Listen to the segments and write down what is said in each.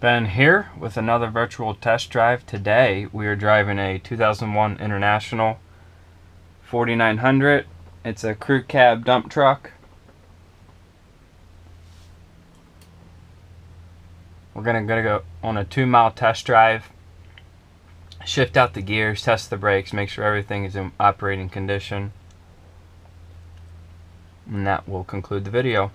Ben here with another virtual test drive. Today we are driving a 2001 International 4900. It's a crew cab dump truck. We're gonna go on a 2-mile test drive, shift out the gears, test the brakes, make sure everything is in operating condition, and that will conclude the video.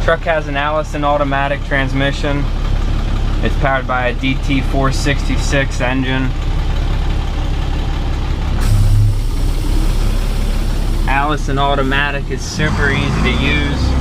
Truck has an Allison automatic transmission. It's powered by a DT466 engine. Allison automatic is super easy to use.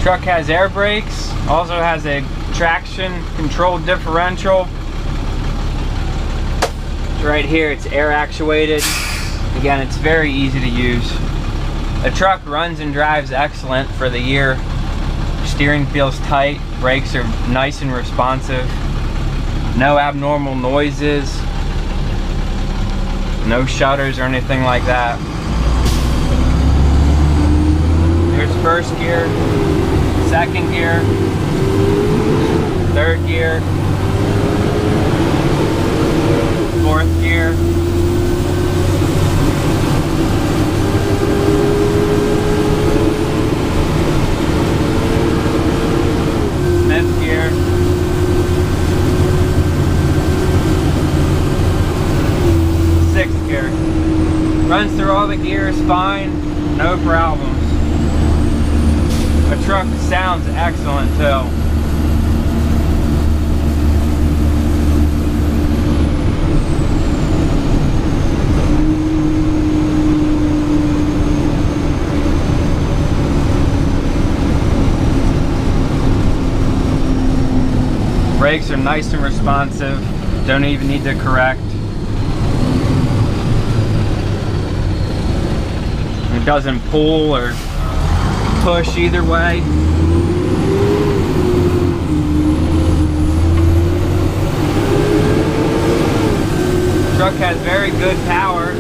Truck has air brakes, also has a traction controlled differential. Right here it's air actuated. Again, it's very easy to use. The truck runs and drives excellent for the year. Steering feels tight, brakes are nice and responsive. No abnormal noises, no shudders or anything like that. Here's first gear, second gear, third gear, fourth gear, fifth gear, sixth gear. Runs through all the gears fine, no problems. The truck sounds excellent too. Brakes are nice and responsive, don't even need to correct. It doesn't pull or push either way. Truck has very good power.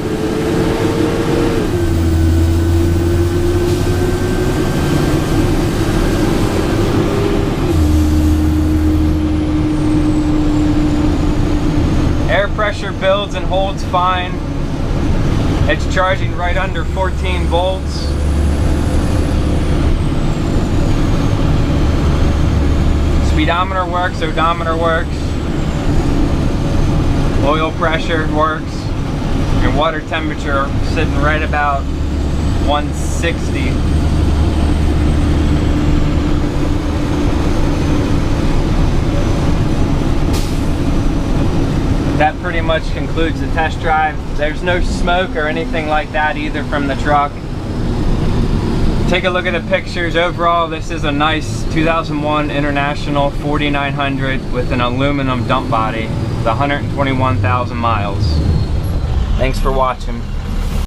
Air pressure builds and holds fine. It's charging right under 14 volts. Speedometer works, odometer works, oil pressure works, and water temperature sitting right about 160. That pretty much concludes the test drive. There's no smoke or anything like that either from the truck. Take a look at the pictures. Overall, this is a nice 2001 International 4900 with an aluminum dump body with 121,000 miles. Thanks for watching.